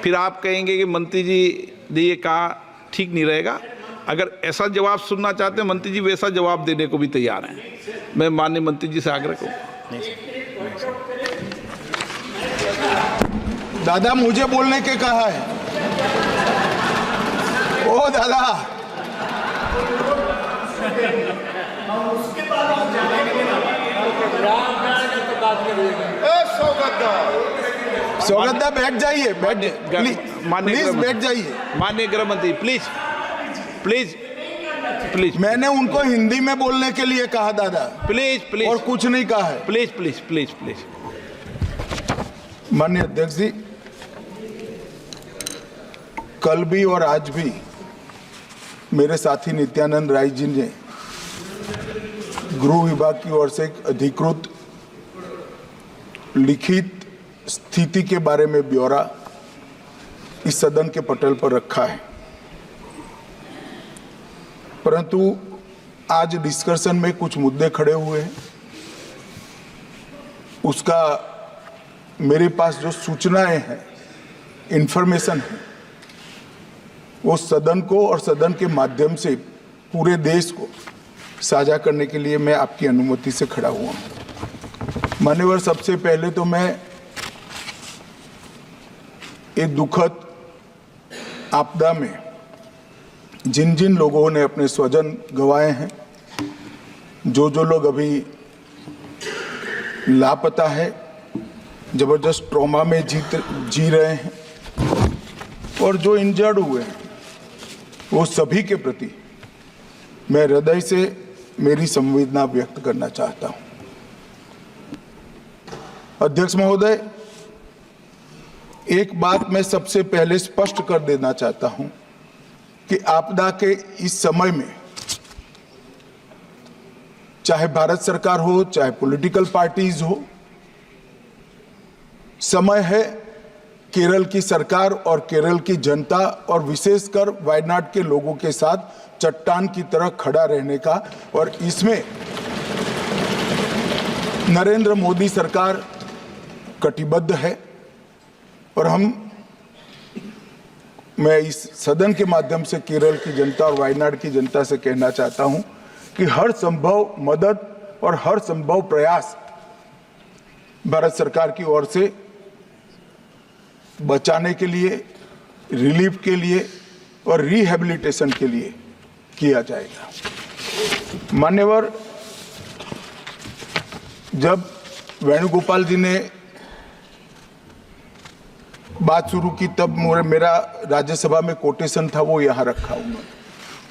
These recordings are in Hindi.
फिर आप कहेंगे कि मंत्री जी ने ये कहा, ठीक नहीं रहेगा। अगर ऐसा जवाब सुनना चाहते हैं मंत्री जी, वैसा जवाब देने को भी तैयार हैं। मैं माननीय मंत्री जी से आग्रह करूँ। दादा मुझे बोलने के कहा है। ओ दादा, स्वागत बैठ जाइए, प्लीज बैठ जाइए। माननीय गृह मंत्री प्लीज प्लीज प्लीज। मैंने उनको हिंदी में बोलने के लिए कहा दादा, प्लीज प्लीज, और कुछ नहीं कहा है। Please please please please. माननीय अध्यक्ष जी, कल भी और आज भी मेरे साथी नित्यानंद राय जी ने गृह विभाग की ओर से एक अधिकृत लिखित स्थिति के बारे में ब्यौरा इस सदन के पटल पर रखा है, परंतु आज डिस्कशन में कुछ मुद्दे खड़े हुए हैं। उसका मेरे पास जो सूचनाएं हैं, इंफॉर्मेशन है, वो सदन को और सदन के माध्यम से पूरे देश को साझा करने के लिए मैं आपकी अनुमति से खड़ा हुआ हूं। मान्यवर, सबसे पहले तो मैं एक दुखद आपदा में जिन जिन लोगों ने अपने स्वजन गंवाए हैं, जो लोग अभी लापता है, जबरदस्त ट्रॉमा में जी रहे हैं, और जो इंजर्ड हुए हैं, वो सभी के प्रति मैं हृदय से मेरी संवेदना व्यक्त करना चाहता हूं। अध्यक्ष महोदय, एक बात मैं सबसे पहले स्पष्ट कर देना चाहता हूं कि आपदा के इस समय में चाहे भारत सरकार हो, चाहे पॉलिटिकल पार्टीज हो, समय है केरल की सरकार और केरल की जनता और विशेषकर वायनाड के लोगों के साथ चट्टान की तरह खड़ा रहने का, और इसमें नरेंद्र मोदी सरकार कटिबद्ध है। और मैं इस सदन के माध्यम से केरल की जनता और वायनाड की जनता से कहना चाहता हूं कि हर संभव मदद और हर संभव प्रयास भारत सरकार की ओर से बचाने के लिए, रिलीफ के लिए और रिहेबिलिटेशन के लिए किया जाएगा। मान्यवर, जब वेणुगोपाल जी ने बात शुरू की तब मेरा राज्यसभा में कोटेशन था, वो यहाँ रखा हूँ।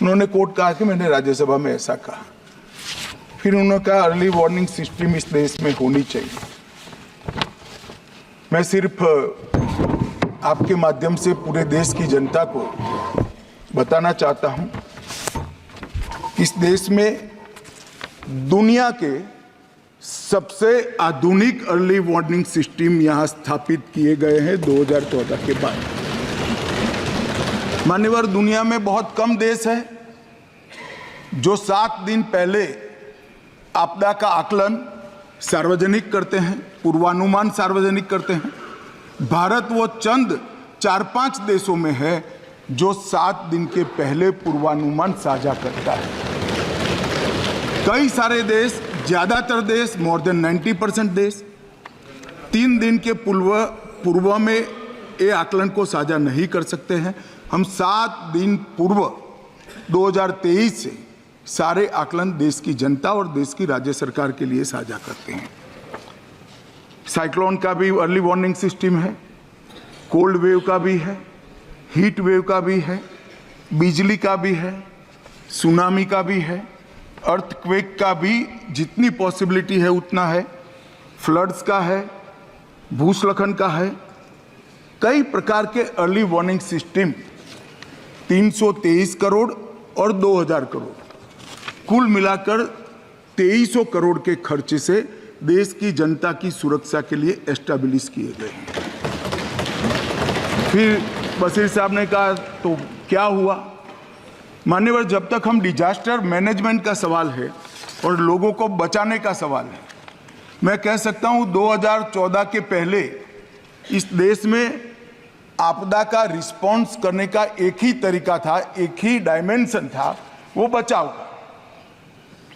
उन्होंने कोट कहा कि मैंने राज्यसभा में ऐसा कहा। फिर उन्होंने कहा अर्ली वार्निंग सिस्टम इस देश में होनी चाहिए। मैं सिर्फ आपके माध्यम से पूरे देश की जनता को बताना चाहता हूं, इस देश में दुनिया के सबसे आधुनिक अर्ली वार्निंग सिस्टम यहां स्थापित किए गए हैं 2014 के बाद। मान्यवर, दुनिया में बहुत कम देश है जो 7 दिन पहले आपदा का आकलन सार्वजनिक करते हैं, पूर्वानुमान सार्वजनिक करते हैं। भारत वो चंद 4-5 देशों में है जो 7 दिन के पहले पूर्वानुमान साझा करता है। कई सारे देश, ज्यादातर देश, मोर देन 90% देश 3 दिन के पूर्व में ये आकलन को साझा नहीं कर सकते हैं। हम 7 दिन पूर्व 2023 से सारे आकलन देश की जनता और देश की राज्य सरकार के लिए साझा करते हैं। साइक्लोन का भी अर्ली वार्निंग सिस्टम है, कोल्ड वेव का भी है, हीट वेव का भी है, बिजली का भी है, सुनामी का भी है, अर्थक्वेक का भी जितनी पॉसिबिलिटी है उतना है, फ्लड्स का है, भूस्खलन का है। कई प्रकार के अर्ली वार्निंग सिस्टम 323 करोड़ और 2000 करोड़ कुल मिलाकर 2300 करोड़ के खर्चे से देश की जनता की सुरक्षा के लिए एस्टैब्लिश किए गए हैं। फिर बशीर साहब ने कहा तो क्या हुआ? मान्यवर, जब तक हम डिजास्टर मैनेजमेंट का सवाल है और लोगों को बचाने का सवाल है, मैं कह सकता हूं 2014 के पहले इस देश में आपदा का रिस्पॉन्स करने का एक ही तरीका था, एक ही डायमेंशन था, वो बचाव का,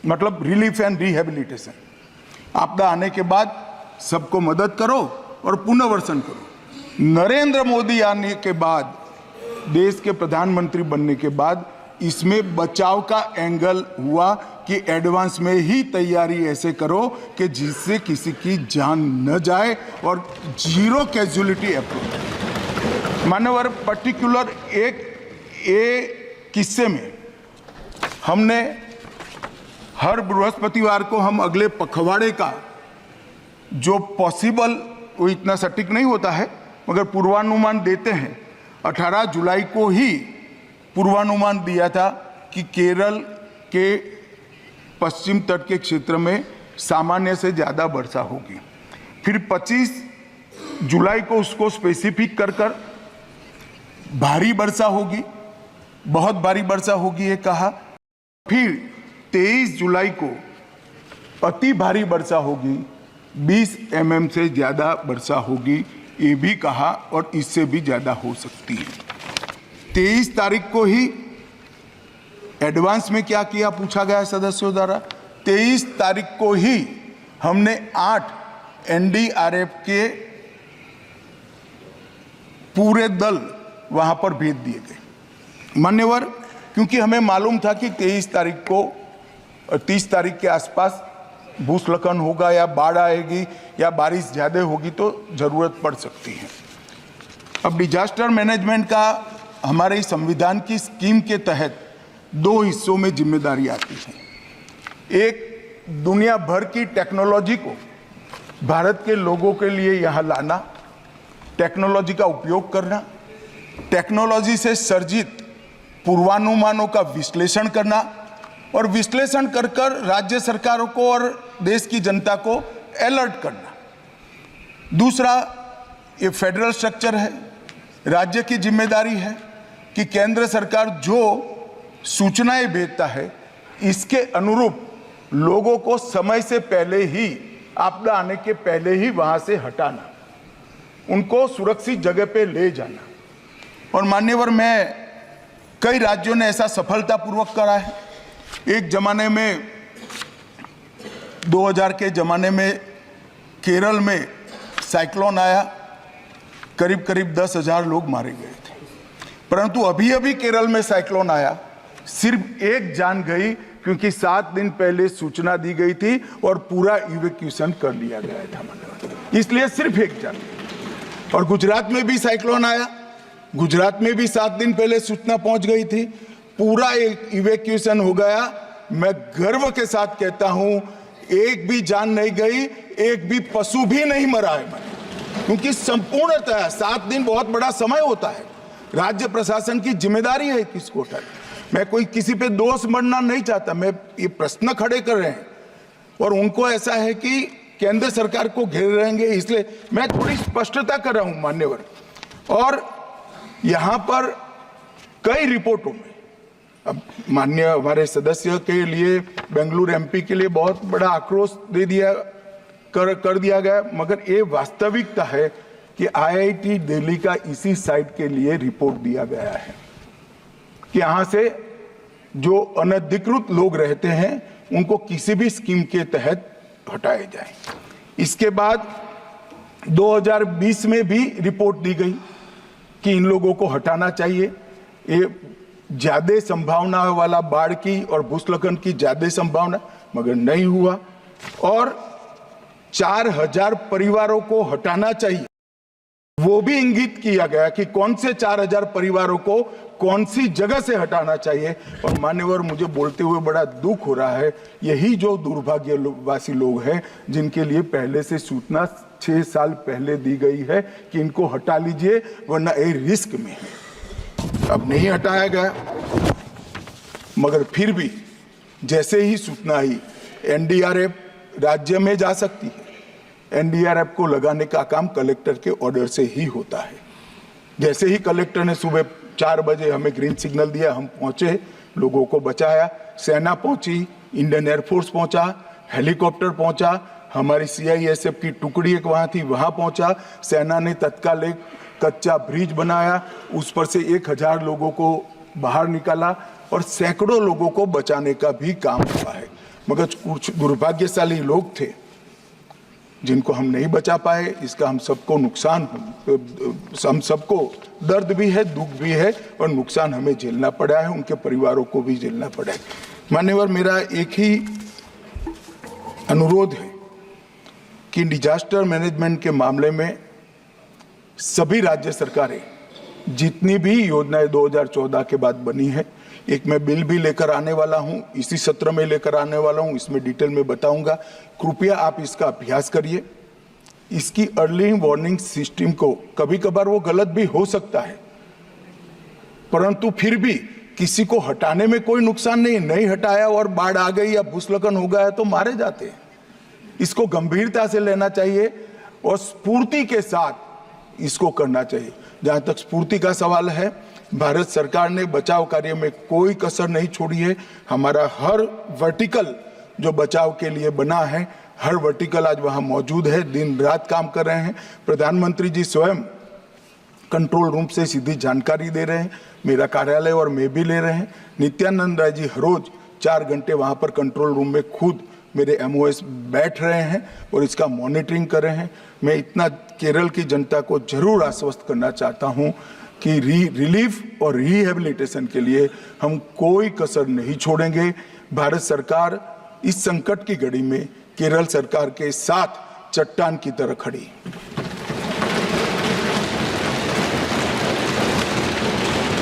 मतलब रिलीफ एंड रिहेबिलिटेशन। आपदा आने के बाद सबको मदद करो और पुनर्वसन करो। नरेंद्र मोदी आने के बाद, देश के प्रधानमंत्री बनने के बाद, इसमें बचाव का एंगल हुआ कि एडवांस में ही तैयारी ऐसे करो कि जिससे किसी की जान न जाए और जीरो कैजुअलिटी अप्रोच। मानवर पर्टिकुलर एक किस्से में हमने हर बृहस्पतिवार को हम अगले पखवाड़े का जो पॉसिबल, वो इतना सटीक नहीं होता है मगर पूर्वानुमान देते हैं। 18 जुलाई को ही पूर्वानुमान दिया था कि केरल के पश्चिम तट के क्षेत्र में सामान्य से ज़्यादा वर्षा होगी। फिर 25 जुलाई को उसको स्पेसिफिक कर भारी वर्षा होगी, बहुत भारी वर्षा होगी ये कहा। फिर 23 जुलाई को अति भारी वर्षा होगी, 20 mm से ज़्यादा वर्षा होगी ये भी कहा, और इससे भी ज़्यादा हो सकती है। 23 तारीख को ही एडवांस में क्या किया पूछा गया सदस्यों द्वारा। 23 तारीख को ही हमने 8 NDRF के पूरे दल वहां पर भेज दिए गए। मान्यवर, क्योंकि हमें मालूम था कि 23 तारीख को 30 तारीख के आसपास भूस्खलन होगा या बाढ़ आएगी या बारिश ज़्यादा होगी तो ज़रूरत पड़ सकती है। अब डिजास्टर मैनेजमेंट का हमारे संविधान की स्कीम के तहत 2 हिस्सों में जिम्मेदारी आती है। एक, दुनिया भर की टेक्नोलॉजी को भारत के लोगों के लिए यहाँ लाना, टेक्नोलॉजी का उपयोग करना, टेक्नोलॉजी से सर्जित पूर्वानुमानों का विश्लेषण करना और विश्लेषण कर राज्य सरकारों को और देश की जनता को अलर्ट करना। दूसरा, ये फेडरल स्ट्रक्चर है, राज्य की जिम्मेदारी है कि केंद्र सरकार जो सूचनाएं भेजता है इसके अनुरूप लोगों को समय से पहले ही, आपदा आने के पहले ही वहां से हटाना, उनको सुरक्षित जगह पे ले जाना। और मान्यवर, मैं कई राज्यों ने ऐसा सफलतापूर्वक करा है। एक जमाने में 2000 के जमाने में केरल में साइक्लोन आया, करीब करीब 10,000 लोग मारे गए थे। परंतु अभी अभी केरल में साइक्लोन आया, सिर्फ एक जान गई क्योंकि 7 दिन पहले सूचना दी गई थी और पूरा इवैक्यूएशन कर लिया गया था, इसलिए सिर्फ एक जान। और गुजरात में भी साइक्लोन आया, गुजरात में भी 7 दिन पहले सूचना पहुंच गई थी, पूरा एक इवैक्यूएशन हो गया। मैं गर्व के साथ कहता हूं, एक भी जान नहीं गई, एक भी पशु भी नहीं मरा है, क्योंकि संपूर्णतः 7 दिन बहुत बड़ा समय होता है। राज्य प्रशासन की जिम्मेदारी है किसको उठाए। मैं कोई किसी पे दोष मढ़ना नहीं चाहता, मैं ये प्रश्न खड़े कर रहे हैं और उनको ऐसा है कि केंद्र सरकार को घेर रहेंगे, इसलिए मैं थोड़ी स्पष्टता कर रहा हूं मान्यवर। और यहां पर कई रिपोर्टों में, अब माननीय हमारे सदस्य के लिए, बेंगलुरु MP के लिए बहुत बड़ा आक्रोश दे दिया कर दिया गया, मगर ये वास्तविकता है कि IIT दिल्ली का इसी साइट के लिए रिपोर्ट दिया गया है कि यहाँ से जो अनधिकृत लोग रहते हैं उनको किसी भी स्कीम के तहत हटाए जाए। इसके बाद 2020 में भी रिपोर्ट दी गई कि इन लोगों को हटाना चाहिए। ये ज्यादा संभावना वाला बाढ़ की और भूस्खलन की ज्यादा संभावना, मगर नहीं हुआ। और 4000 परिवारों को हटाना चाहिए, वो भी इंगित किया गया कि कौन से 4000 परिवारों को कौन सी जगह से हटाना चाहिए। और मान्यवर, मुझे बोलते हुए बड़ा दुख हो रहा है, यही जो दुर्भाग्यवासी लोग हैं जिनके लिए पहले से सूचना 6 साल पहले दी गई है कि इनको हटा लीजिए वरना ये रिस्क में है। अब नहीं हटाया गया, मगर फिर भी जैसे ही सूचना आई, NDRF राज्य में जा सकती है। NDRF को लगाने का काम कलेक्टर के ऑर्डर से ही होता है। जैसे ही कलेक्टर ने सुबह 4 बजे हमें ग्रीन सिग्नल दिया, हम पहुंचे, लोगों को बचाया, सेना पहुंची, इंडियन एयरफोर्स पहुंचा, हेलीकॉप्टर पहुंचा, हमारी CISF की टुकड़ी एक वहां थी, वहां पहुंचा। सेना ने तत्काल एक कच्चा ब्रिज बनाया, उस पर से 1000 लोगों को बाहर निकाला और सैकड़ों लोगों को बचाने का भी काम हुआ है। मगर कुछ दुर्भाग्यशाली लोग थे जिनको हम नहीं बचा पाए। इसका हम सबको नुकसान, हम सबको दर्द भी है, दुख भी है और नुकसान हमें झेलना पड़ा है, उनके परिवारों को भी झेलना पड़ा है। मान्यवर, मेरा एक ही अनुरोध है कि डिजास्टर मैनेजमेंट के मामले में सभी राज्य सरकारें जितनी भी योजनाएं 2014 के बाद बनी है, एक मैं बिल भी लेकर आने वाला हूं, इसी सत्र में लेकर आने वाला हूं, इसमें डिटेल में बताऊंगा। कृपया आप इसका अभ्यास करिए। इसकी अर्ली वार्निंग सिस्टम को, कभी कभार वो गलत भी हो सकता है, परंतु फिर भी किसी को हटाने में कोई नुकसान नहीं हटाया और बाढ़ आ गई या भूस्खलन हो गया तो मारे जाते हैं। इसको गंभीरता से लेना चाहिए और स्फूर्ति के साथ इसको करना चाहिए। जहां तक स्फूर्ति का सवाल है, भारत सरकार ने बचाव कार्य में कोई कसर नहीं छोड़ी है। हमारा हर वर्टिकल जो बचाव के लिए बना है, हर वर्टिकल आज वहां मौजूद है, दिन रात काम कर रहे हैं। प्रधानमंत्री जी स्वयं कंट्रोल रूम से सीधी जानकारी दे रहे हैं, मेरा कार्यालय और मैं भी ले रहे हैं। नित्यानंद राय जी हर रोज 4 घंटे वहां पर कंट्रोल रूम में खुद मेरे MOS बैठ रहे हैं और इसका मॉनिटरिंग कर रहे हैं। मैं इतना केरल की जनता को जरूर आश्वस्त करना चाहता हूं कि रिलीफ और रिहेबिलिटेशन के लिए हम कोई कसर नहीं छोड़ेंगे। भारत सरकार इस संकट की घड़ी में केरल सरकार के साथ चट्टान की तरह खड़ी।